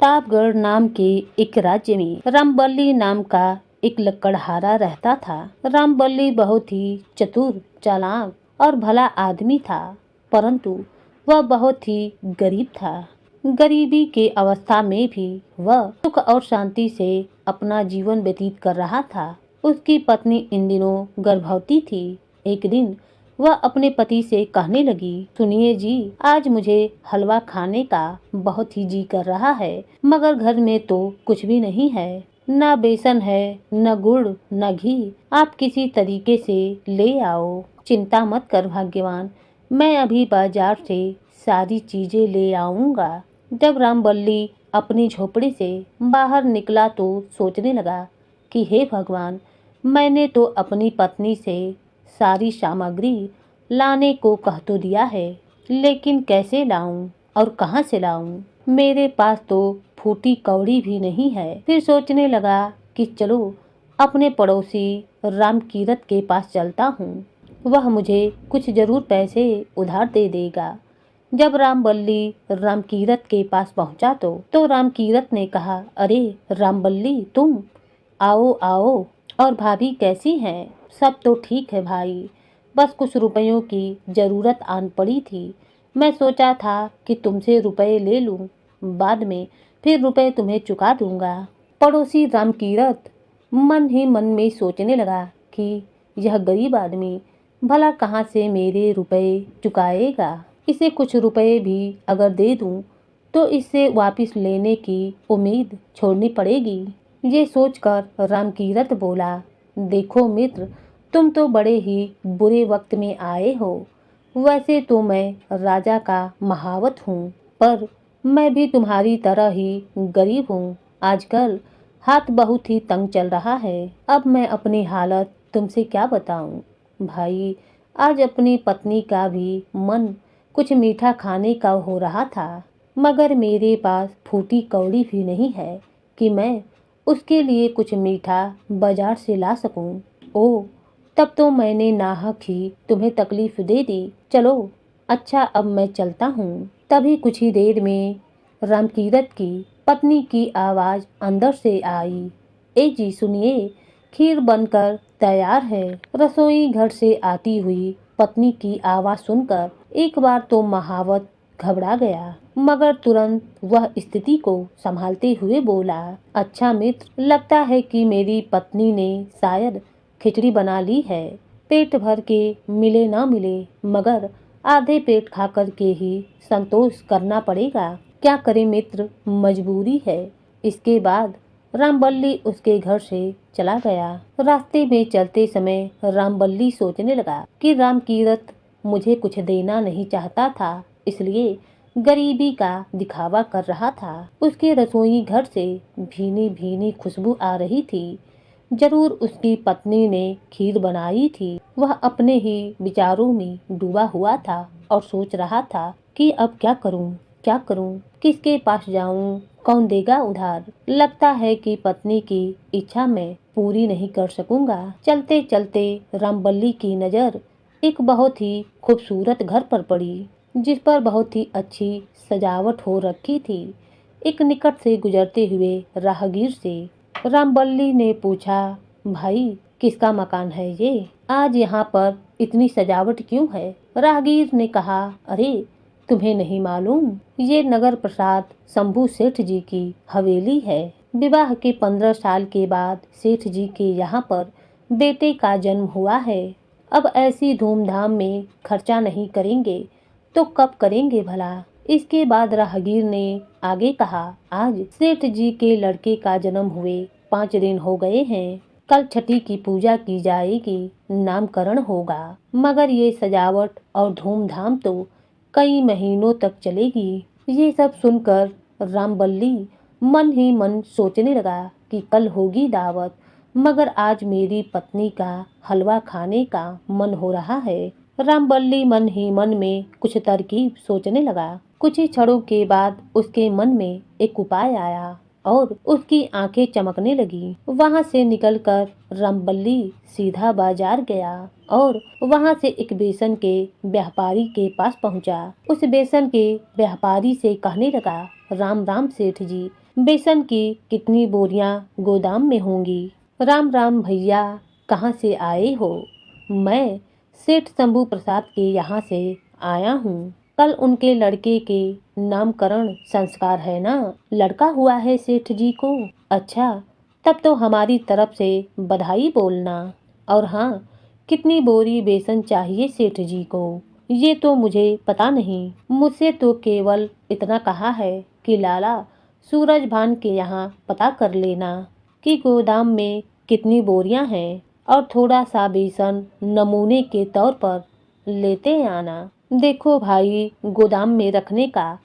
प्रतापगढ़ नाम के एक राज्य में रामबल्ली नाम का एक लकड़हारा रहता था। रामबल्ली बहुत ही चतुर, चालाक और भला आदमी था, परंतु वह बहुत ही गरीब था। गरीबी के अवस्था में भी वह सुख और शांति से अपना जीवन व्यतीत कर रहा था। उसकी पत्नी इन दिनों गर्भवती थी। एक दिन वह अपने पति से कहने लगी, सुनिए जी, आज मुझे हलवा खाने का बहुत ही जी कर रहा है, मगर घर में तो कुछ भी नहीं है, न बेसन है, न गुड़, न घी। आप किसी तरीके से ले आओ। चिंता मत कर भाग्यवान, मैं अभी बाजार से सारी चीजें ले आऊंगा। जब रामबल्ली अपनी झोपड़ी से बाहर निकला तो सोचने लगा कि हे भगवान, मैंने तो अपनी पत्नी से सारी सामग्री लाने को कह तो दिया है, लेकिन कैसे लाऊं और कहां से लाऊं? मेरे पास तो फूटी कौड़ी भी नहीं है। फिर सोचने लगा कि चलो अपने पड़ोसी रामकीरत के पास चलता हूँ, वह मुझे कुछ जरूर पैसे उधार दे देगा। जब रामबल्ली रामकीरत के पास पहुंचा तो रामकीरत ने कहा, अरे रामबल्ली, तुम आओ आओ। और भाभी कैसी हैं? सब तो ठीक है भाई, बस कुछ रुपयों की जरूरत आन पड़ी थी। मैं सोचा था कि तुमसे रुपए ले लूं, बाद में फिर रुपए तुम्हें चुका दूंगा। पड़ोसी रामकीरत मन ही मन में सोचने लगा कि यह गरीब आदमी भला कहाँ से मेरे रुपए चुकाएगा। इसे कुछ रुपए भी अगर दे दूं तो इससे वापस लेने की उम्मीद छोड़नी पड़ेगी। ये सोचकर रामकीरत बोला, देखो मित्र, तुम तो बड़े ही बुरे वक्त में आए हो। वैसे तो मैं राजा का महावत हूँ, पर मैं भी तुम्हारी तरह ही गरीब हूँ। आजकल हाथ बहुत ही तंग चल रहा है। अब मैं अपनी हालत तुमसे क्या बताऊँ भाई। आज अपनी पत्नी का भी मन कुछ मीठा खाने का हो रहा था, मगर मेरे पास फूटी कौड़ी भी नहीं है कि मैं उसके लिए कुछ मीठा बाजार से ला सकूं। ओह, तब तो मैंने नाहक ही तुम्हें तकलीफ दे दी। चलो अच्छा, अब मैं चलता हूँ। तभी कुछ ही देर में रामकीरत की पत्नी की आवाज अंदर से आई, ए जी सुनिए, खीर बनकर तैयार है। रसोई घर से आती हुई पत्नी की आवाज सुनकर एक बार तो महावत घबरा गया, मगर तुरंत वह स्थिति को संभालते हुए बोला, अच्छा मित्र, लगता है कि मेरी पत्नी ने शायद खिचड़ी बना ली है। पेट भर के मिले ना मिले, मगर आधे पेट खा कर के ही संतोष करना पड़ेगा। क्या करे मित्र, मजबूरी है। इसके बाद रामबल्ली उसके घर से चला गया। रास्ते में चलते समय रामबल्ली सोचने लगा कि रामकीरत मुझे कुछ देना नहीं चाहता था, इसलिए गरीबी का दिखावा कर रहा था। उसके रसोई घर से भीनी भीनी खुशबू आ रही थी। जरूर उसकी पत्नी ने खीर बनाई थी। वह अपने ही विचारों में डूबा हुआ था और सोच रहा था कि अब क्या करूं, क्या करूं, किसके पास जाऊं, कौन देगा उधार। लगता है कि पत्नी की इच्छा मैं पूरी नहीं कर सकूंगा। चलते चलते रामबल्ली की नजर एक बहुत ही खूबसूरत घर पर पड़ी, जिस पर बहुत ही अच्छी सजावट हो रखी थी। एक निकट से गुजरते हुए राहगीर से रामबल्ली ने पूछा, भाई किसका मकान है ये? आज यहाँ पर इतनी सजावट क्यों है? राहगीर ने कहा, अरे तुम्हें नहीं मालूम, ये नगर प्रसाद शंभू सेठ जी की हवेली है। विवाह के 15 साल के बाद सेठ जी के यहाँ पर बेटे का जन्म हुआ है। अब ऐसी धूमधाम में खर्चा नहीं करेंगे तो कब करेंगे भला। इसके बाद राहगीर ने आगे कहा, आज सेठ जी के लड़के का जन्म हुए 5 दिन हो गए हैं। कल छठी की पूजा की जाएगी, नामकरण होगा, मगर ये सजावट और धूमधाम तो कई महीनों तक चलेगी। ये सब सुनकर रामबल्ली मन ही मन सोचने लगा कि कल होगी दावत, मगर आज मेरी पत्नी का हलवा खाने का मन हो रहा है। रामबल्ली मन ही मन में कुछ तरकीब सोचने लगा। कुछ ही क्षणों के बाद उसके मन में एक उपाय आया और उसकी आंखें चमकने लगी। वहां से निकलकर रामबल्ली सीधा बाजार गया और वहां से एक बेसन के व्यापारी के पास पहुंचा। उस बेसन के व्यापारी से कहने लगा, राम राम सेठ जी, बेसन की कितनी बोरियां गोदाम में होंगी। राम राम भैया, कहाँ से आए हो? मैं सेठ शंभू प्रसाद के यहाँ से आया हूँ। कल उनके लड़के के नामकरण संस्कार है ना? लड़का हुआ है सेठ जी को? अच्छा, तब तो हमारी तरफ से बधाई बोलना। और हाँ, कितनी बोरी बेसन चाहिए सेठ जी को? ये तो मुझे पता नहीं। मुझसे तो केवल इतना कहा है कि लाला सूरज भान के यहाँ पता कर लेना कि गोदाम में कितनी बोरियां हैं और थोड़ा सा बेसन नमूने के तौर पर लेते आना। देखो भाई, गोदाम में रखने का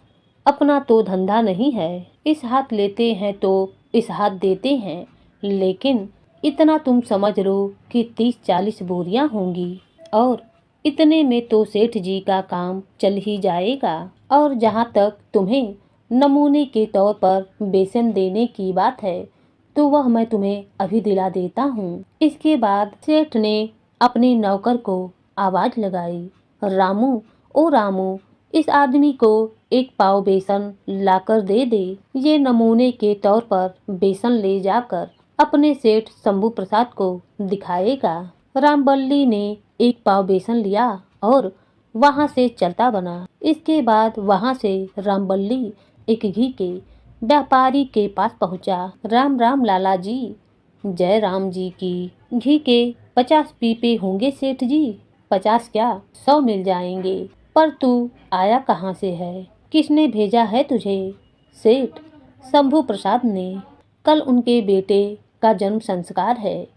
अपना तो धंधा नहीं है। इस हाथ लेते हैं तो इस हाथ देते हैं, लेकिन इतना तुम समझ लो कि 30-40 बोरियां होंगी और इतने में तो सेठ जी का काम चल ही जाएगा। और जहाँ तक तुम्हें नमूने के तौर पर बेसन देने की बात है, तो वह मैं तुम्हें अभी दिला देता हूँ। इसके बाद सेठ ने अपने नौकर को आवाज लगाई, रामू, ओ रामू, इस आदमी को 1 पाव बेसन लाकर दे दे। ये नमूने के तौर पर बेसन ले जाकर अपने सेठ शंभू प्रसाद को दिखाएगा। रामबल्ली ने 1 पाव बेसन लिया और वहां से चलता बना। इसके बाद वहां से रामबल्ली एक घी के व्यापारी के पास पहुंचा। राम राम लाला जी। जय राम जी की। घी के 50 पीपे होंगे सेठ जी? 50 क्या, 100 मिल जाएंगे। पर तू आया कहाँ से है? किसने भेजा है तुझे? सेठ शंभू प्रसाद ने। कल उनके बेटे का जन्म संस्कार है,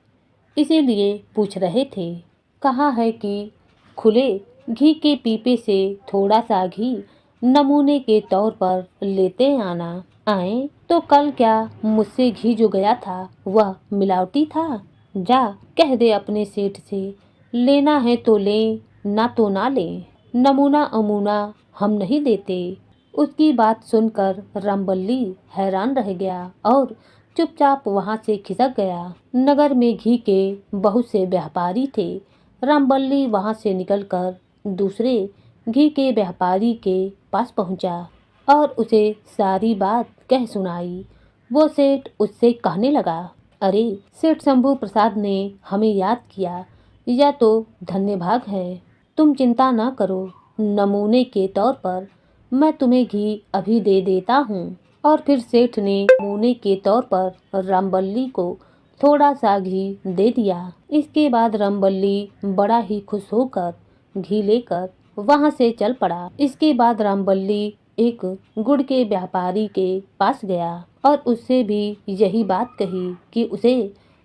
इसीलिए पूछ रहे थे। कहा है कि खुले घी के पीपे से थोड़ा सा घी नमूने के तौर पर लेते आना। आए तो कल क्या मुझसे घी जो गया था वह मिलावटी था? जा कह दे अपने सेठ से, लेना है तो ले, ना तो ना ले। नमूना अमूना हम नहीं देते। उसकी बात सुनकर रामबल्ली हैरान रह गया और चुपचाप वहां से खिसक गया। नगर में घी के बहुत से व्यापारी थे। रामबल्ली वहां से निकलकर दूसरे घी के व्यापारी के पास पहुंचा और उसे सारी बात कह सुनाई। वो सेठ उससे कहने लगा, अरे सेठ शंभू प्रसाद ने हमें याद किया, यह तो धन्य भाग है। तुम चिंता ना करो, नमूने के तौर पर मैं तुम्हें घी अभी दे देता हूँ। और फिर सेठ ने नमूने के तौर पर रामबल्ली को थोड़ा सा घी दे दिया। इसके बाद रामबल्ली बड़ा ही खुश होकर घी लेकर वहां से चल पड़ा। इसके बाद रामबल्ली एक गुड़ के व्यापारी के पास गया और उससे भी यही बात कही कि उसे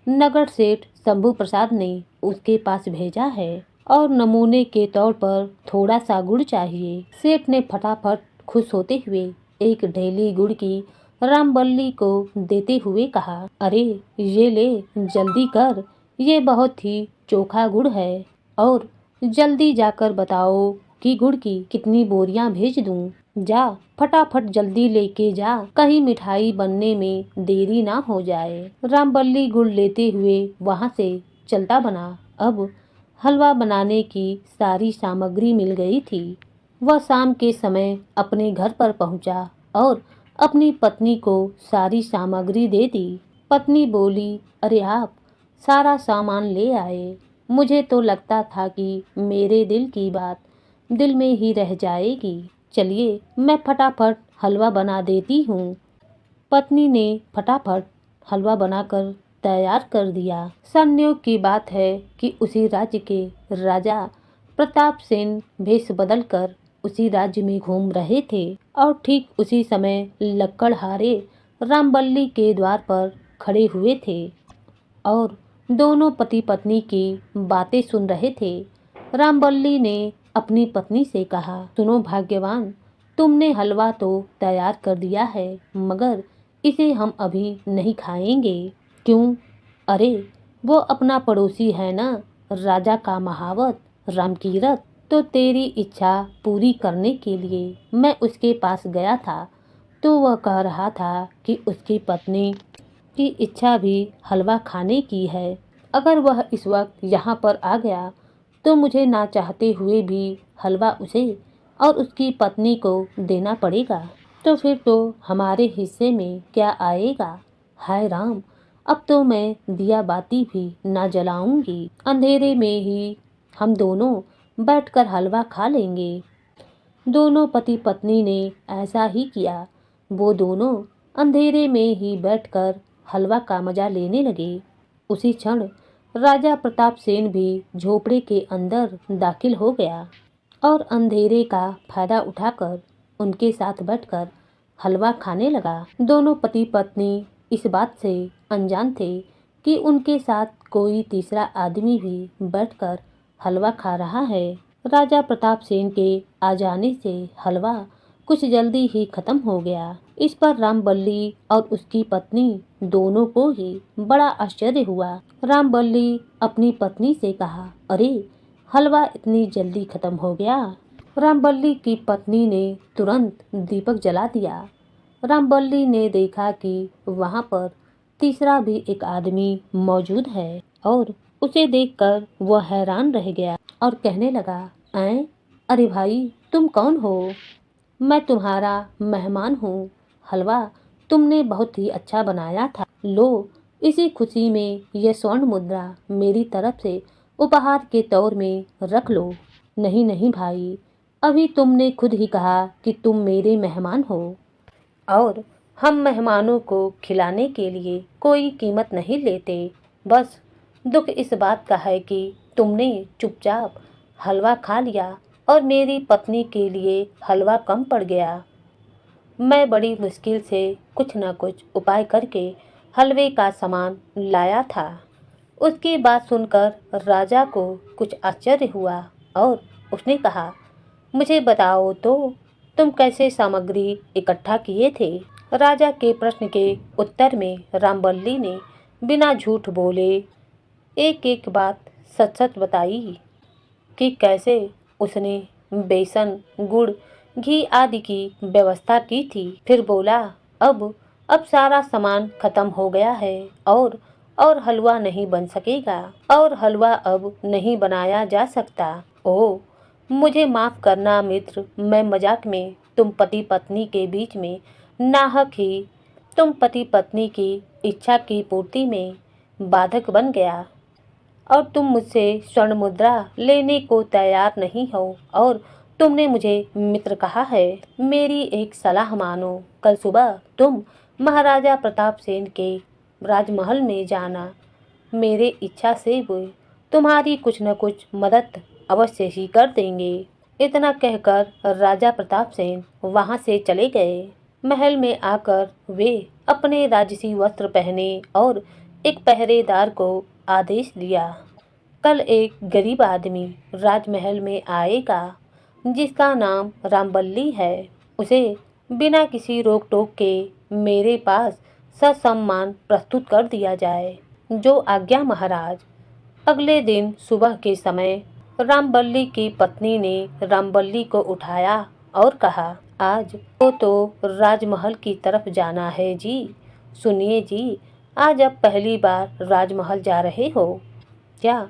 नगर सेठ शंभू प्रसाद ने उसके पास भेजा है और नमूने के तौर पर थोड़ा सा गुड़ चाहिए। सेठ ने फटाफट खुश होते हुए एक ढेली गुड़ की रामबल्ली को देते हुए कहा, अरे ये ले, जल्दी कर, ये बहुत ही चोखा गुड़ है और जल्दी जाकर बताओ कि गुड़ की कितनी बोरियां भेज दूं। जा फटाफट जल्दी लेके जा, कहीं मिठाई बनने में देरी ना हो जाए। रामबल्ली गुड़ लेते हुए वहां से चलता बना। अब हलवा बनाने की सारी सामग्री मिल गई थी। वह शाम के समय अपने घर पर पहुंचा और अपनी पत्नी को सारी सामग्री दे दी। पत्नी बोली, अरे आप सारा सामान ले आए? मुझे तो लगता था कि मेरे दिल की बात दिल में ही रह जाएगी। चलिए मैं फटाफट हलवा बना देती हूँ। पत्नी ने फटाफट हलवा बनाकर तैयार कर दिया। संयोग की बात है कि उसी राज्य के राजा प्रताप सेन भेष बदलकर उसी राज्य में घूम रहे थे और ठीक उसी समय लक्कड़हारे रामबल्ली के द्वार पर खड़े हुए थे और दोनों पति पत्नी की बातें सुन रहे थे। रामबल्ली ने अपनी पत्नी से कहा, सुनो भाग्यवान, तुमने हलवा तो तैयार कर दिया है, मगर इसे हम अभी नहीं खाएंगे। क्यों? अरे वो अपना पड़ोसी है ना, राजा का महावत रामकीरत। तो तेरी इच्छा पूरी करने के लिए मैं उसके पास गया था, तो वह कह रहा था कि उसकी पत्नी की इच्छा भी हलवा खाने की है। अगर वह इस वक्त यहाँ पर आ गया तो मुझे ना चाहते हुए भी हलवा उसे और उसकी पत्नी को देना पड़ेगा। तो फिर तो हमारे हिस्से में क्या आएगा। हाय राम, अब तो मैं दिया बाती भी ना जलाऊंगी, अंधेरे में ही हम दोनों बैठकर हलवा खा लेंगे। दोनों पति पत्नी ने ऐसा ही किया। वो दोनों अंधेरे में ही बैठकर हलवा का मजा लेने लगे। उसी क्षण राजा प्रताप सेन भी झोपड़े के अंदर दाखिल हो गया और अंधेरे का फायदा उठाकर उनके साथ बैठकर हलवा खाने लगा। दोनों पति पत्नी इस बात से अनजान थे कि उनके साथ कोई तीसरा आदमी भी बैठकर हलवा खा रहा है। राजा प्रताप सेन के आ जाने से हलवा कुछ जल्दी ही खत्म हो गया। इस पर रामबल्ली और उसकी पत्नी दोनों को ही बड़ा आश्चर्य हुआ। रामबल्ली अपनी पत्नी से कहा, अरे हलवा इतनी जल्दी खत्म हो गया। रामबल्ली की पत्नी ने तुरंत दीपक जला दिया। रामबल्ली ने देखा कि वहां पर तीसरा भी एक आदमी मौजूद है और उसे देखकर वह हैरान रह गया और कहने लगा, अरे भाई, तुम कौन हो? मैं तुम्हारा मेहमान हूँ। हलवा तुमने बहुत ही अच्छा बनाया था। लो, इसी खुशी में यह स्वर्ण मुद्रा मेरी तरफ से उपहार के तौर में रख लो। नहीं नहीं भाई, अभी तुमने खुद ही कहा कि तुम मेरे मेहमान हो और हम मेहमानों को खिलाने के लिए कोई कीमत नहीं लेते। बस दुख इस बात का है कि तुमने चुपचाप हलवा खा लिया और मेरी पत्नी के लिए हलवा कम पड़ गया। मैं बड़ी मुश्किल से कुछ न कुछ उपाय करके हलवे का सामान लाया था। उसकी बात सुनकर राजा को कुछ आश्चर्य हुआ और उसने कहा, मुझे बताओ तो तुम कैसे सामग्री इकट्ठा किए थे? राजा के प्रश्न के उत्तर में रामबल्ली ने बिना झूठ बोले एक एक बात सच सच बताई कि कैसे उसने बेसन, गुड़, घी आदि की व्यवस्था की थी। फिर बोला, अब सारा सामान खत्म हो गया है और हलवा नहीं बन सकेगा और हलवा अब नहीं बनाया जा सकता। ओह, मुझे माफ करना मित्र, मैं मजाक में तुम पति पत्नी के बीच में नाहक ही तुम पति पत्नी की इच्छा की पूर्ति में बाधक बन गया और तुम मुझसे स्वर्ण मुद्रा लेने को तैयार नहीं हो और तुमने मुझे मित्र कहा है। मेरी एक सलाह मानो, कल सुबह तुम महाराजा प्रताप सेन के राजमहल में जाना। मेरे इच्छा से वो तुम्हारी कुछ न कुछ मदद अवश्य ही कर देंगे। इतना कहकर राजा प्रताप सेन वहां से चले गए। महल में आकर वे अपने राजसी वस्त्र पहने और एक पहरेदार को आदेश दिया, कल एक गरीब आदमी राजमहल में आएगा जिसका नाम रामबल्ली है। उसे बिना किसी रोक टोक के मेरे पास ससम्मान प्रस्तुत कर दिया जाए। जो आज्ञा महाराज। अगले दिन सुबह के समय रामबल्ली की पत्नी ने रामबल्ली को उठाया और कहा, आज तो राजमहल की तरफ जाना है जी। सुनिए जी, आज अब पहली बार राजमहल जा रहे हो, क्या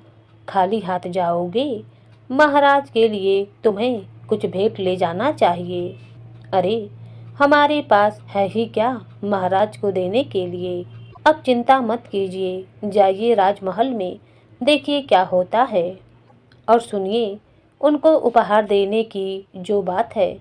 खाली हाथ जाओगे? महाराज के लिए तुम्हें कुछ भेंट ले जाना चाहिए। अरे, हमारे पास है ही क्या महाराज को देने के लिए। अब चिंता मत कीजिए, जाइए राजमहल में, देखिए क्या होता है। और सुनिए, उनको उपहार देने की जो बात है,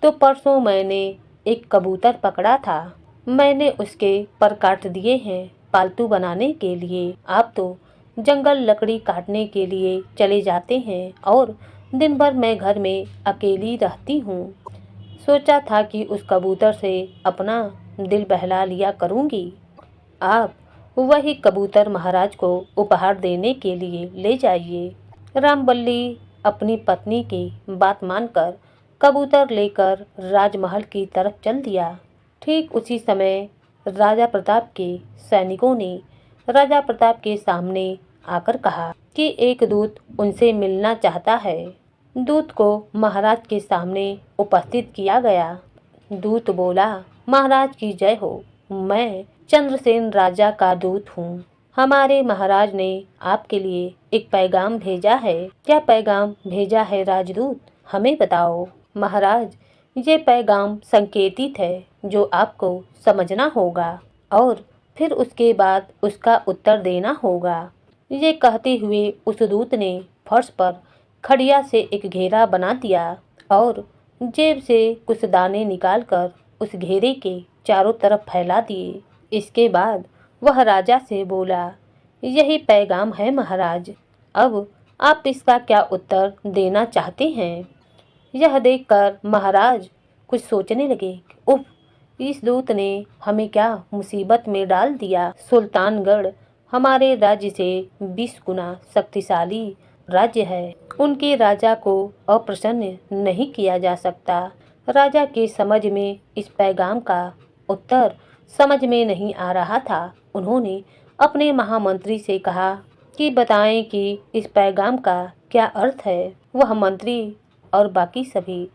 तो परसों मैंने एक कबूतर पकड़ा था। मैंने उसके पर काट दिए हैं पालतू बनाने के लिए। आप तो जंगल लकड़ी काटने के लिए चले जाते हैं और दिन भर मैं घर में अकेली रहती हूँ। सोचा था कि उस कबूतर से अपना दिल बहला लिया करूँगी। आप वही कबूतर महाराज को उपहार देने के लिए ले जाइए। रामबल्ली अपनी पत्नी की बात मानकर कबूतर लेकर राजमहल की तरफ चल दिया। ठीक उसी समय राजा प्रताप के सैनिकों ने राजा प्रताप के सामने आकर कहा कि एक दूत उनसे मिलना चाहता है। दूत को महाराज के सामने उपस्थित किया गया। दूत बोला, महाराज की जय हो, मैं चंद्रसेन राजा का दूत हूँ। हमारे महाराज ने आपके लिए एक पैगाम भेजा है। क्या पैगाम भेजा है राजदूत? हमें बताओ। महाराज, ये पैगाम संकेतित है जो आपको समझना होगा और फिर उसके बाद उसका उत्तर देना होगा। ये कहते हुए उस दूत ने फर्श पर खड़िया से एक घेरा बना दिया और जेब से कुछ दाने निकालकर उस घेरे के चारों तरफ फैला दिए। इसके बाद वह राजा से बोला, यही पैगाम है महाराज, अब आप इसका क्या उत्तर देना चाहते हैं? यह देखकर महाराज कुछ सोचने लगे। उफ, इस दूत ने हमें क्या मुसीबत में डाल दिया। सुल्तानगढ़ हमारे राज्य से 20 गुना शक्तिशाली राज्य है। उनके राजा को अप्रसन्न नहीं किया जा सकता। राजा के समझ में इस पैगाम का उत्तर समझ में नहीं आ रहा था। उन्होंने अपने महामंत्री से कहा कि बताएं कि इस पैगाम का क्या अर्थ है। वह मंत्री और बाकी सभी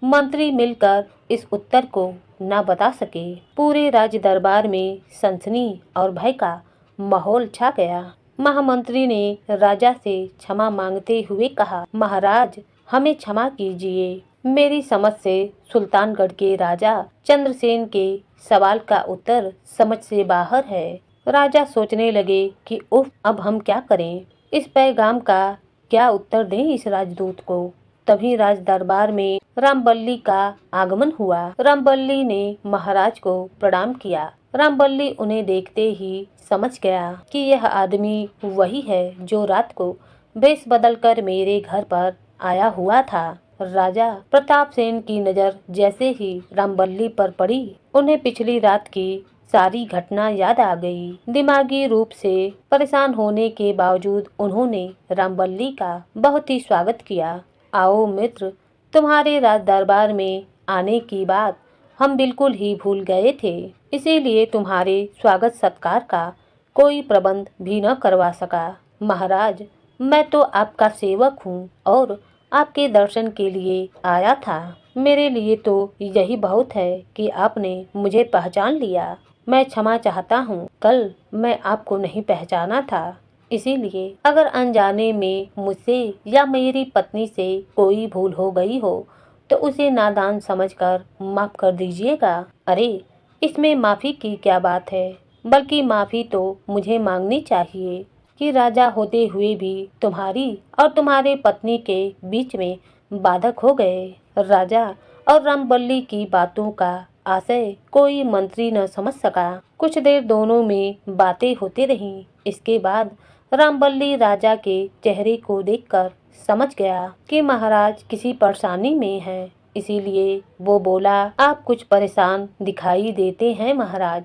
मंत्री मिलकर इस उत्तर को न बता सके। पूरे राज दरबार में सनसनी और भय का माहौल छा गया। महामंत्री ने राजा से क्षमा मांगते हुए कहा, महाराज हमें क्षमा कीजिए, मेरी समझ से सुल्तानगढ़ के राजा चंद्रसेन के सवाल का उत्तर समझ से बाहर है। राजा सोचने लगे कि उफ, अब हम क्या करें, इस पैगाम का क्या उत्तर दें इस राजदूत को। तभी राज दरबार में रामबल्ली का आगमन हुआ। रामबल्ली ने महाराज को प्रणाम किया। रामबल्ली उन्हें देखते ही समझ गया कि यह आदमी वही है जो रात को वेश बदलकर मेरे घर पर आया हुआ था। राजा प्रताप सेन की नजर जैसे ही रामबल्ली पर पड़ी, उन्हें पिछली रात की सारी घटना याद आ गई। दिमागी रूप से परेशान होने के बावजूद उन्होंने रामबल्ली का बहुत ही स्वागत किया। आओ मित्र, तुम्हारे राज दरबार में आने की बात हम बिल्कुल ही भूल गए थे, इसीलिए तुम्हारे स्वागत सत्कार का कोई प्रबंध भी न करवा सका। महाराज, मैं तो आपका सेवक हूँ और आपके दर्शन के लिए आया था। मेरे लिए तो यही बहुत है कि आपने मुझे पहचान लिया। मैं क्षमा चाहता हूँ, कल मैं आपको नहीं पहचाना था, इसीलिए अगर अनजाने में मुझसे या मेरी पत्नी से कोई भूल हो गई हो तो उसे नादान समझकर माफ कर दीजिएगा। अरे, इसमें माफी की क्या बात है, बल्कि माफी तो मुझे मांगनी चाहिए कि राजा होते हुए भी तुम्हारी और तुम्हारे पत्नी के बीच में बाधक हो गए। राजा और रामबल्ली की बातों का आशय कोई मंत्री न समझ सका। कुछ देर दोनों में बातें होती रहीं। इसके बाद रामबल्ली राजा के चेहरे को देखकर समझ गया कि महाराज किसी परेशानी में हैं। इसीलिए वो बोला, आप कुछ परेशान दिखाई देते हैं महाराज।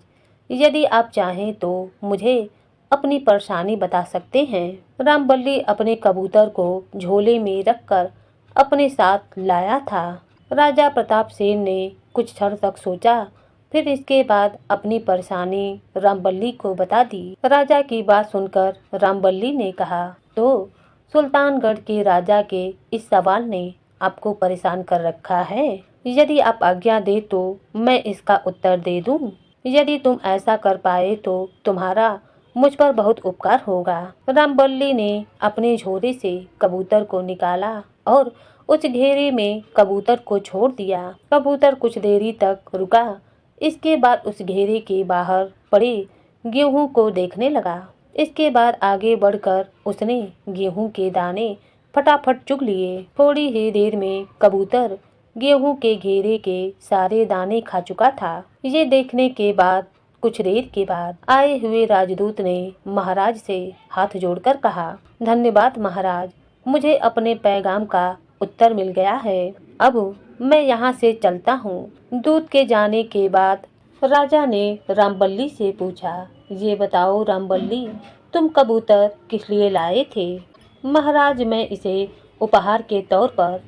यदि आप चाहें तो मुझे अपनी परेशानी बता सकते हैं। रामबल्ली अपने कबूतर को झोले में रखकर अपने साथ लाया था। राजा प्रताप सेन ने कुछ क्षण तक सोचा, फिर इसके बाद अपनी परेशानी रामबल्ली को बता दी। राजा की बात सुनकर रामबल्ली ने कहा, तो सुल्तानगढ़ के राजा के इस सवाल ने आपको परेशान कर रखा है। यदि आप आज्ञा दे तो मैं इसका उत्तर दे दूं। यदि तुम ऐसा कर पाए तो तुम्हारा मुझ पर बहुत उपकार होगा। रामबल्ली ने अपने झोले से कबूतर को निकाला और उस घेरे में कबूतर को छोड़ दिया। कबूतर कुछ देरी तक रुका। इसके बाद उस घेरे के बाहर पड़े गेहूं को देखने लगा। इसके बाद आगे बढ़कर उसने गेहूं के दाने फटाफट चुग लिए। थोड़ी ही देर में कबूतर गेहूं के घेरे के सारे दाने खा चुका था। ये देखने के बाद कुछ देर के बाद आए हुए राजदूत ने महाराज से हाथ जोड़कर कहा, धन्यवाद महाराज, मुझे अपने पैगाम का उत्तर मिल गया है। अब मैं यहाँ से चलता हूँ। दूत के जाने के बाद राजा ने रामबल्ली से पूछा, ये बताओ रामबल्ली, तुम कबूतर किस लिए लाए थे? महाराज, मैं इसे उपहार के तौर पर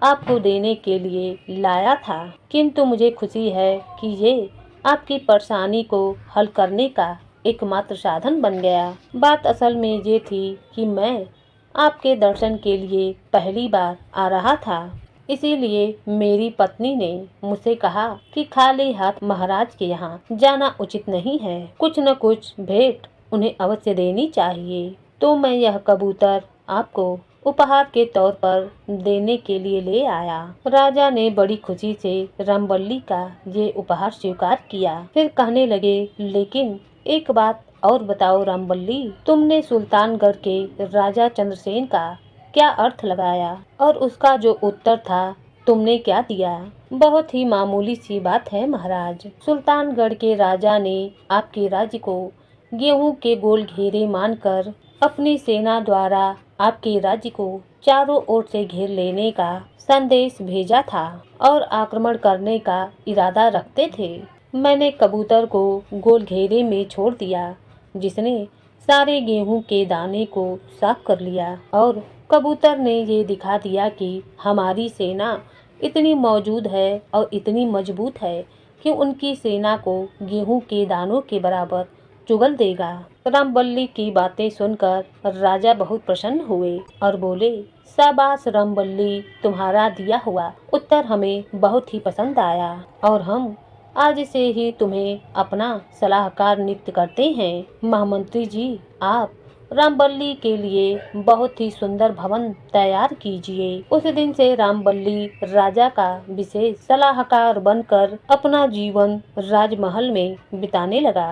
आपको देने के लिए लाया था, किंतु मुझे खुशी है कि ये आपकी परेशानी को हल करने का एकमात्र साधन बन गया। बात असल में ये थी कि मैं आपके दर्शन के लिए पहली बार आ रहा था, इसीलिए मेरी पत्नी ने मुझसे कहा कि खाली हाथ महाराज के यहाँ जाना उचित नहीं है, कुछ न कुछ भेंट उन्हें अवश्य देनी चाहिए। तो मैं यह कबूतर आपको उपहार के तौर पर देने के लिए ले आया। राजा ने बड़ी खुशी से रामबल्ली का ये उपहार स्वीकार किया। फिर कहने लगे, लेकिन एक बात और बताओ रामबल्ली, तुमने सुल्तानगढ़ के राजा चंद्रसेन का क्या अर्थ लगाया और उसका जो उत्तर था तुमने क्या दिया? बहुत ही मामूली सी बात है महाराज। सुल्तानगढ़ के राजा ने आपके राज्य को गेहूं के गोल घेरे मानकर अपनी सेना द्वारा आपके राज्य को चारों ओर से घेर लेने का संदेश भेजा था और आक्रमण करने का इरादा रखते थे। मैंने कबूतर को गोल घेरे में छोड़ दिया, जिसने सारे गेहूं के दाने को साफ कर लिया और कबूतर ने ये दिखा दिया कि हमारी सेना इतनी मौजूद है और इतनी मजबूत है कि उनकी सेना को गेहूं के दानों के बराबर चुगल देगा। रामबल्ली की बातें सुनकर राजा बहुत प्रसन्न हुए और बोले, शाबाश रामबल्ली, तुम्हारा दिया हुआ उत्तर हमें बहुत ही पसंद आया और हम आज से ही तुम्हें अपना सलाहकार नियुक्त करते हैं। महामंत्री जी, आप रामबल्ली के लिए बहुत ही सुंदर भवन तैयार कीजिए। उस दिन से रामबल्ली राजा का विशेष सलाहकार बनकर अपना जीवन राजमहल में बिताने लगा।